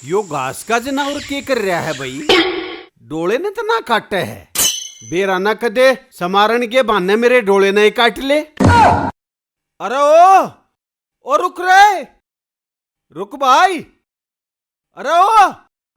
यो घास का जनावर के कर रहा है भाई? डोले ने तो ना काटे है, बेरा ना कदे समारण के बहाने मेरे डोले नहीं काट ले। अरे ओ रुक रे, रुक भाई। अरे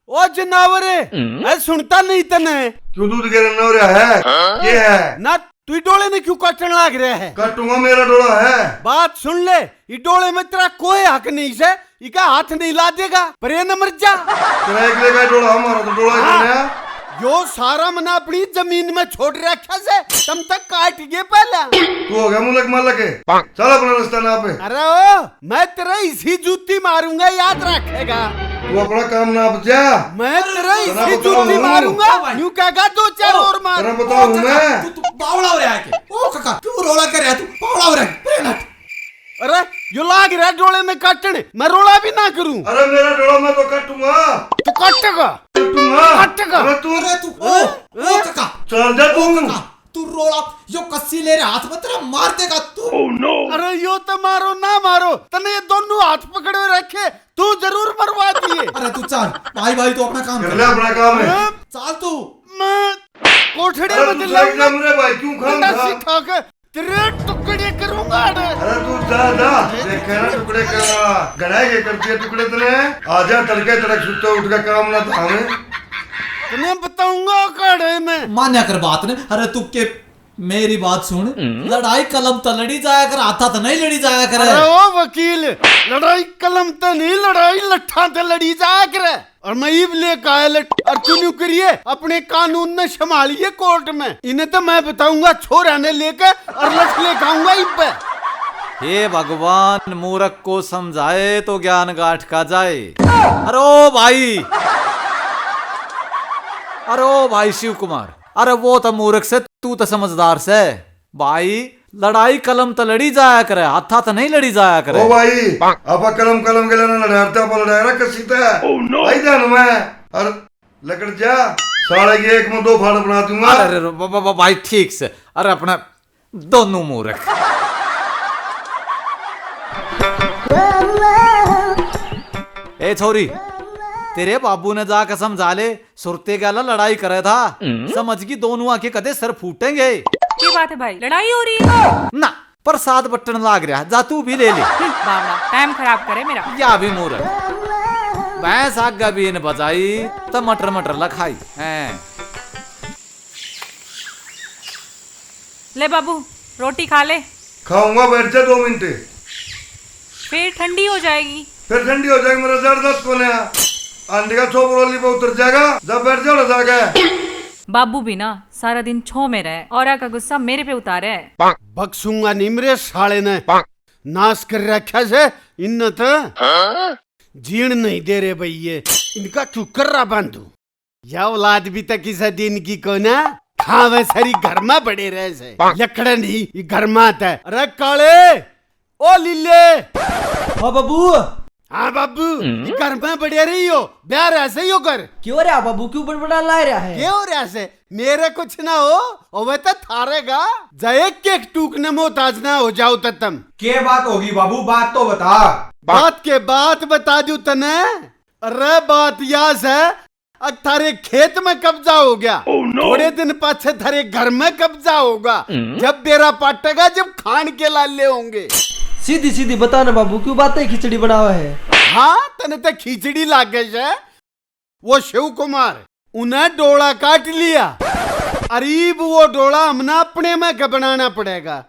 ओ जनावर है, सुनता नहीं तने? क्यों दूध गिरना हो रहा है? ये है ना तू डोले ने क्यों काटने लाग रहा है? काटूंगा, मेरा डोला है। बात सुन ले, ये डोले में तेरा कोई हक नहीं से, इका हाथ नहीं ला देगा पर ये न मर जा। तेरा एक लेगा डोला, हमारा तो डोला ही नहीं है। यो सारा मना अपनी जमीन में छोड़ रखा से, तुम तक काट गए पहले। तू हो गया मुलक मालक है, चल अपना रास्ता ना पे। अरे मैं तेरा इसी जूती मारूंगा, याद रखेगा। तू अपना काम ना बचा, मैं तेरा इसी जूती मारूंगा। यूं कहेगा दो चार और मार। तेरा बताऊं मैं। तू बावड़ा हो रहा है के? ओ काका क्यों रोला कर रहा है? तू बावड़ा हो रहा है प्रेनट। अरे यो लाग रहा है डोले में काटने, मैं रोला भी ना करूं। अरे मेरा डोला मैं तो काटूंगा। तू काटेगा? काटूंगा। अरे तू ओ काका चल जा तू। तू रोला यो कस्सी ले रहा हाथ में, तेरा मार देगा तू। अरे यो तो मारो ना मारो, तने ये दोनों हाथ पकड़े हुए रखे, तू जरूर मरवा दिए। अरे तू चल भाई तू अपना काम कर कर। ले, अपना काम है। चल तू। मैं कोठड़े अरे में तू दिलाऊंगा, जाएगा मेरे भाई, क्यों डंडा खाऊंगा? सिखा के तेरे टुकड़े करूंगा। अरे तू जा देख ना टुकड़े करना गड़ाई के करती है टुकड़े तने। आजा तड़के तड़क सुते उठ का काम ना तो हमें तुम्हें बताऊंगा काढ़े में। मान्या कर बात ने। अरे तू के मेरी बात सुन, लड़ाई कलम तो लड़ी जाया कर, आता तो नहीं लड़ी जाया करे। अरे ओ वकील, लड़ाई कलम तो नहीं, लड़ाई लट्ठा तो लड़ी जाया करे। और मैं इब लेकर आया और चुनू करिए अपने कानून ने संभालिए कोर्ट में। इन्हें तो मैं बताऊंगा, छोरा ने लेकर और लठ लेकर आऊंगा इब पे। हे भगवान, मूर्ख को समझाए तो ज्ञान गांठ का जाए। अरे ओ भाई शिव कुमार, अरे वो तो मूर्ख से, तू तो समझदार से। भाई लड़ाई कलम तो लड़ी जाया करे, हाथा तो नहीं लड़ी जाया करे। ओ भाई आपा कलम के लेना लड़ाता पर लड़ाया कसीता है। भाई जान मैं और लकड़ जा साले की एक में दो फाड़ बना दूंगा। अरे भाई ठीक से, अरे अपना दोनों मूर्ख। ए छोरी, तेरे बाबू ने जाकर समझा ले, सुरते गाला लड़ाई करे था, समझ की दोनों आंखें कदे सर फूटेंगे। क्या बात है भाई, लड़ाई हो रही है? ना प्रसाद बट्टन लाग रहा, जा तू भी ले ले। बावड़ा टाइम खराब करे मेरा। या भी मूर्ख, भैंस आगा भी इन बजाई तो मटर लखाई हैं। ले बाबू रोटी खा ले, खाऊंगा, बैठ जा 2 मिनट, फिर ठंडी हो जाएगी। फिर ठंडी हो जाएगी। मेरा जर्द को नया अंडे का छोप रोली पे उतर जाएगा, जब बैठ जाओ जाके। बाबू भी ना सारा दिन छो में रहे और का गुस्सा मेरे पे उतारे है। बक्सूंगा नहीं मेरे साले ने, नाश कर रखा से इन तो जीण नहीं दे रहे भाई। ये इनका चुकर्रा बांधू, या औलाद भी तक किसी दिन की को ना खावे सारी घर में बड़े रहे से, लकड़ा नहीं ये घर में आता है। अरे काले ओ लीले। हाँ बाबू। हाँ बाबू, घर में बढ़िया रही हो, ब्याह ऐसे ही हो कर। क्यों रहा बाबू, क्यों बड़बड़ा ला रहा है? क्यों रहा से मेरे कुछ ना हो, और वह तो थारेगा जय के टूकने मोहताज ना हो जाओ तो तुम। क्या बात होगी बाबू, बात तो बता। बात के बात बता दू तने। अरे बात यास है, अब थारे खेत में कब्जा हो गया, थोड़े दिन पाछे थारे घर में कब्जा होगा, जब बेरा पाटेगा, जब खान के लाले होंगे। सीधी सीधी बता ना बाबू, क्यों बातें खिचड़ी बनावा है? हाँ तने तो खिचड़ी लाग गई है। वो शिव कुमार उन्हें डोला काट लिया, अरीब वो डोला हमने अपने में का बनाना पड़ेगा।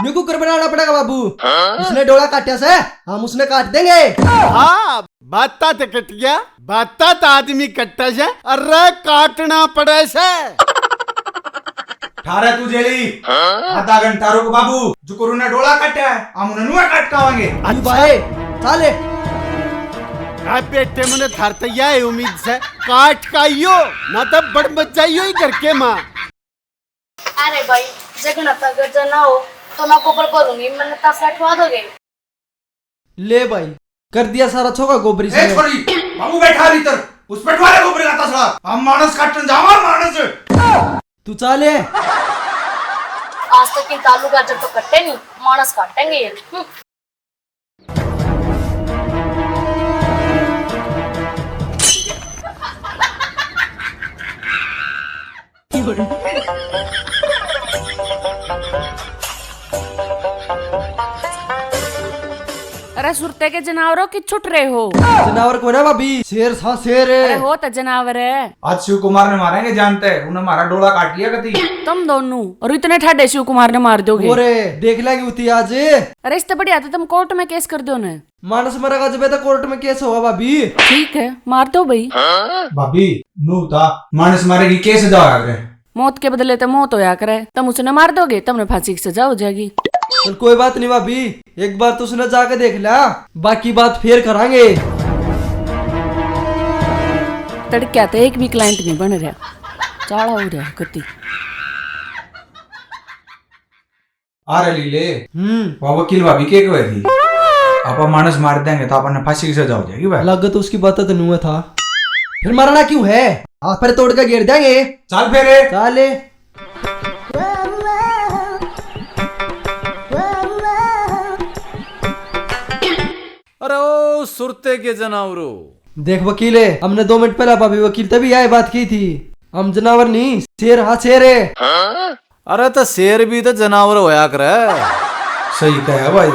मेरे को कर बनाना पड़ेगा बाबू। उसने डोला काटा से, हम उसने काट देंगे। हाँ बाता तो कट गया, बाता तो आदमी कट्टा से, अरे काटना पड़े से। ठारे तू जेली आधा घंटा रुक बाबू, जो करू ने डोला काटा है हम उन्हें नुआ काटकावांगे। अच्छा भाई चाले बेटे मैंने थार तैया है उम्मीद से काट काइयो ना तब बड़ मच जाइयो ही घर के माँ। अरे भाई जगह अगर जना हो तो मैं गोबर करूंगी, मैंने तसला ठुआ दोगे। ले भाई कर दिया सारा छोका गोबरी से। छोड़ी बाबू बैठा भीतर, उस पेटवाले गोबरी का तसला हम मानस काटन जावा मानस। तू चाले। आज तक इन तालू गाजर तो कट्टे नहीं, मानस काटेंगे ये। अरे सुरते के जानवरों की छुट रहे हो। जनावर को ना भाभी, शेर था शेर अरे है। हो तो जानवर है। आज शिव कुमार ने मारेंगे जानते हैं, उन्हें हमारा डोला काट लिया कती। तुम दोनों और इतने ठाडे शिव कुमार ने मार दोगे। ओरे देख लेंगे उती आज। अरे इससे बढ़िया तो तुम कोर्ट में केस कर दो ना। मानस मरेगा जब तो कोर्ट में केस होगा भाभी। ठीक है मार दो भाई। भाभी नू था मानस मारेगी के सजा होया करे। मौत के बदले तो मौत होया करे, तुम उसे मार दोगे तमने फांसी की सजा हो जाएगी। चल कोई बात नहीं भाभी, एक बार तो उसने जाके देख लिया, बाकी बात फिर करांगे। तड़क्या तो एक भी क्लाइंट नहीं बन रहा, चाड़ा हो रहा कति। आ रही लीले वो वकील भाभी के हुए थी, आप मानस मार देंगे तो अपन फांसी की सजा हो जाएगी भाई। लग तो उसकी बात तो नहीं था, फिर मारना क्यों है? हाथ पर तोड़ के गिर देंगे। चल फेरे चाले अरे ओ सुरते के जनावरों, देख वकील है, हमने 2 मिनट पहले भाभी वकील तभी आए बात की थी। हम जनावर नहीं, शेर हाँ शेर है। अरे तो शेर भी तो जानवर होया करे। सही कहा भाई,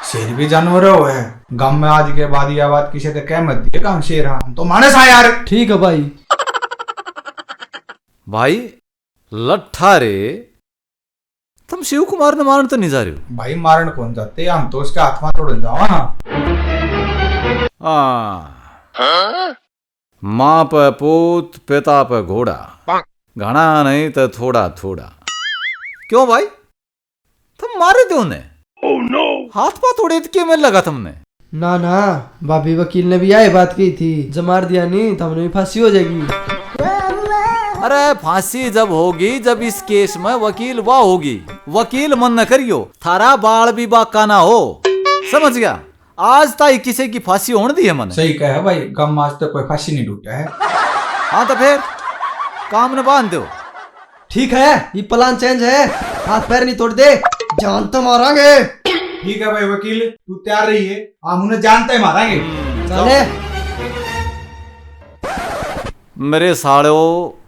शेर भी जानवर हो है। गांव में आज के बाद यह बात किसी से कह मत दिए काम शेर हम तो मानस है यार। ठीक है भाई। भाई लट्ठा रे, तुम शिव कुमार ने मारने तो नहीं जा रहे हो? भाई मारन कौन जाते, हम तो उसके हाथ में तोड़ जाओ ना। माँ पे पूत पिता पे घोड़ा, घना नहीं तो थोड़ा थोड़ा। क्यों भाई तुम मारे थे उन्हें? हाथ पा थोड़े के में लगा तुमने? ना ना, भाभी वकील ने भी आए बात की थी, जब मार दिया नहीं तो हमें भी फांसी हो जाएगी। अरे फांसी जब होगी जब इस केस में वकील वाह होगी। वकील मन न करियो, थारा बाल भी बाका ना हो, समझ गया? आज ताई किसी की फांसी होने दी है मन। सही कहा भाई, गम आज तक कोई फांसी नहीं टूटा है। हाँ तो फिर काम न बांध दो। ठीक है, ये प्लान चेंज है, हाथ पैर नहीं तोड़ दे, जान तो मारांगे। ठीक है भाई वकील, तू तैयार रही है, हम उन्हें जानते हैं मारेंगे। चले मेरे साड़ो,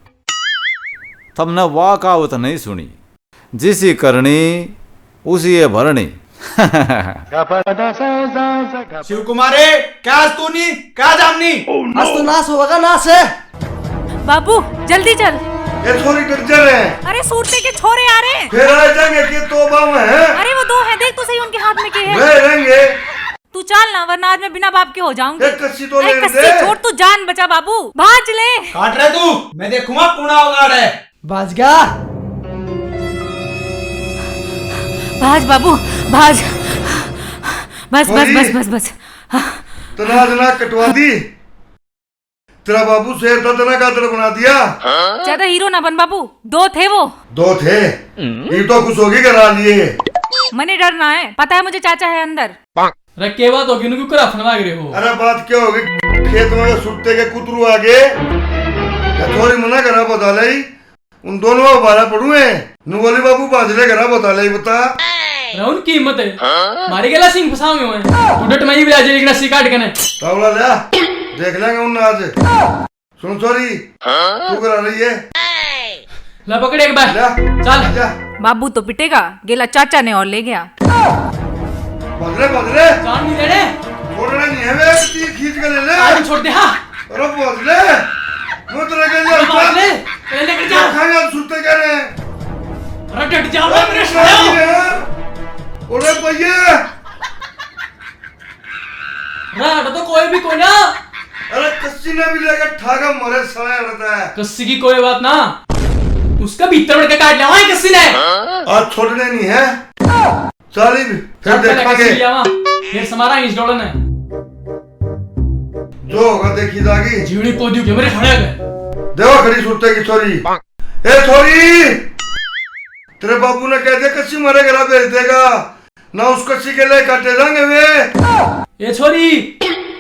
तुमने वाह कहावत नहीं सुनी, जिसी करनी उसी ये भरनी। शिव कुमारे क्या तू नहीं क्या जामनी? आज तो नाश होगा, नाश है। बाबू जल्दी चल। ये थोड़ी डर है, अरे सूरते के छोरे आ रहे हैं। फिर आ जाएंगे कि तोबा में है। अरे वो 2 हैं, देख तो सही उनके हाथ में क्या है। वे रहेंगे, तू चल ना, वरना आज मैं बिना बाप के हो जाऊंगी। एक कस्सी तो अरे ले कस्सी दे। छोड़, तू जान बचा बाबू, भाज ले। काट रहे तू, मैं देखूंगा कूड़ा उगाड़ है। बाज गया। भाज बाबू भाज, बस बस बस बस बस। तना कटवा दी, तेरा बाबू शेर था, तना का तरह बना दिया। ज्यादा हीरो ना बन बाबू, 2 थे वो। 2 थे, ये तो खुश होगी करा लिए। मने डरना है, पता है मुझे चाचा है अंदर। अरे क्या बात होगी, क्यों कर फनवा रहे हो? अरे बात क्या होगी, खेत में सुट्टे के कुतरू आगे थोड़ी मना करा बता ले, उन दोनों बारह पड़ू है। नुगोली बाबू बाजरे करा बता ले, बता राउंड की हिम्मत है, मारे गेला सिंह फसाओगे मैं। तू डट मैं ही बिला जे एक सिकाट के ने तावला ले देख लेंगे उन आज। सुन सॉरी तू करा रही है, ला पकड़े एक बार चल। जा बाबू तो पिटेगा, गेला चाचा ने और ले गया। बदले बदले जान नहीं देने, छोड़ना नहीं है, वे तीर खींच के ले ले। आज छोड़ दे। हाँ अरे बदले मुझ तरह के लिए बात ले, पहले लेकर जा। खाएंगे सुट्टे कह रहे हैं। अरे डट जाओ ना मेरे साले। ओरे भैया, रात तो कोई भी कोई ना, अरे कस्सी ने भी लेकर ठाका मरे साया रहता है। कस्सी की कोई बात ना, उसका भीतर बढ़ के काट लिया वहाँ कस्सी ने। आज छोड़ने नहीं है, साली फिर देखेंगे फिर समारा इस डोलन है, जो होगा देखी जागी। जीवनी पोदियो के मेरे खड़े गए। देखो खड़ी सुट्टे की छोरी, ए छोरी, तेरे बाबू ने कह दिया कस्सी मरे गला भेज देगा ना, उस कस्सी के लिए काटे जाएंगे वे। ये छोरी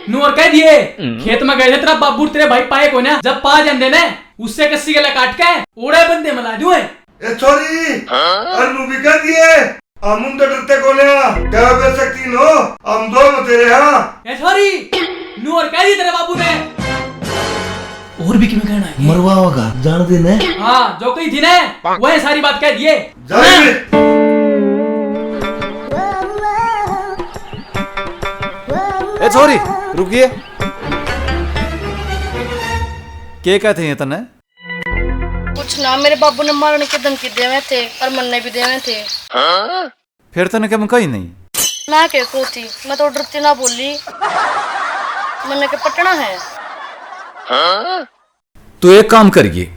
नू और कह दिए, खेत में गए थे तेरा बाबू तेरे भाई पाए को ना, जब पा जाते ने उससे कस्सी गला काट के ओड़े बंदे मिला दूं। ए छोरी, अरे नू भी कह दिए, हम उन तो डरते को लिया, क्या बेच सकती नो, हम दो में तेरे। हाँ ये छोरी नू और कह दिए तेरे बाबू ने, और भी किमें कहना है मरवा होगा जान देने हाँ जो कही थी ना वह सारी बात कह दिए जाए ए छोरी रुकिए के कहते हैं तने कुछ ना, मेरे बाबू ने मारने की धमकी देवे थे और मरने भी देवे थे। फिर तने क्या मैं कही नहीं ना के को थी, मैं तो डरती ना बोली, मैंने के पटना है। तू एक काम करिए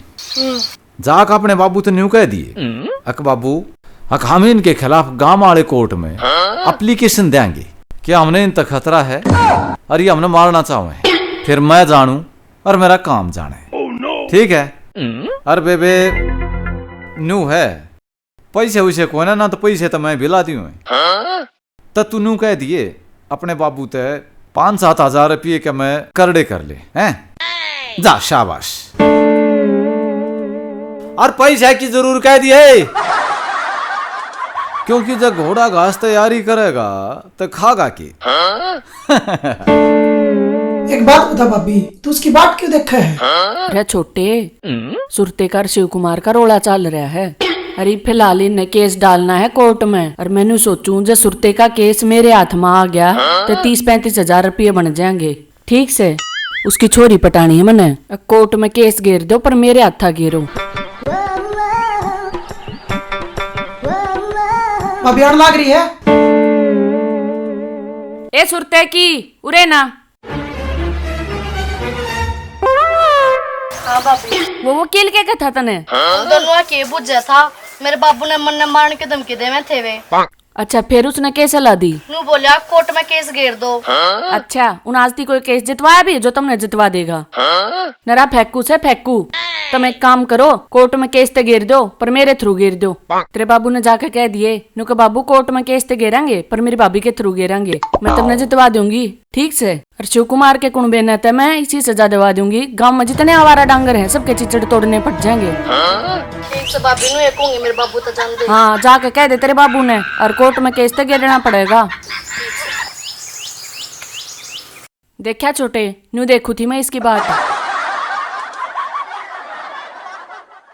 जाक अपने बाबू तो न्यू कह दिए अक बाबू अक हम इनके खिलाफ गांव वाले कोर्ट में एप्लीकेशन देंगे कि हमने इन तक खतरा है और ये हमने मारना चाहे, फिर मैं जानू और मेरा काम जाने। ठीक है अरे बेबे न्यू है पैसे वैसे को ना तो पैसे तो मैं भिला दी हूँ तो तू न्यू कह दिए अपने बाबू ते 5-7 हजार रुपये के मैं करड़े कर ले हैं जा शाबाश और पैसे की जरूर कह दिए क्योंकि जब घोड़ा घास तैयारी करेगा तो खागा की। एक बात बता भाभी, तू उसकी बात क्यों देखा है? अरे छोटे सुरतेकार शिव कुमार का रोला चल रहा है। अरे फिलहाल इन्हें केस डालना है कोर्ट में और मैंने सोचूं जो सुरते का केस मेरे हाथ में आ गया तो 30-35 हजार रुपये बन जाएंगे। ठीक से उसकी छोरी पटानी है मैंने, कोर्ट में केस घेर दो पर मेरे हाथा घेरो। भाभी आड़ लाग रही है। ए सुरते की उरे ना हाँ भाभी, वो वकील क्या कहता तने? हम दोनों के बुझा था, मेरे बाबू ने मन मारने की धमकी देवे थे वे। अच्छा फिर उसने केस ला दी? नू बोलिया कोर्ट में केस घेर दो। अच्छा उन आज ती कोई केस जितवाया भी जो तुमने जितवा देगा? नरा फेंकू से फेंकू। तुम एक काम करो कोर्ट में केस ते घेर दो पर मेरे थ्रू घेर दो। तेरे बाबू ने जाके कह दिए नु के बाबू कोर्ट में केस ते घेरेंगे पर मेरी भाभी के थ्रू घेरेंगे, मैं तुमने जितवा दूंगी। ठीक से और शिव कुमार के कुणबे ने तो मैं इसी सजा दिवा दूंगी। गांव में जितने आवारा डांगर हैं सबके चिचड़ तोड़ने पड़ जाएंगे। ठीक से भाभी नू एक होंगे, मेरे बाबू तो जान दे। हाँ जाके कह दे तेरे बाबू ने और कोर्ट में केस ते घेरना पड़ेगा। देखा छोटे न्यू देखू थी मैं इसकी बात।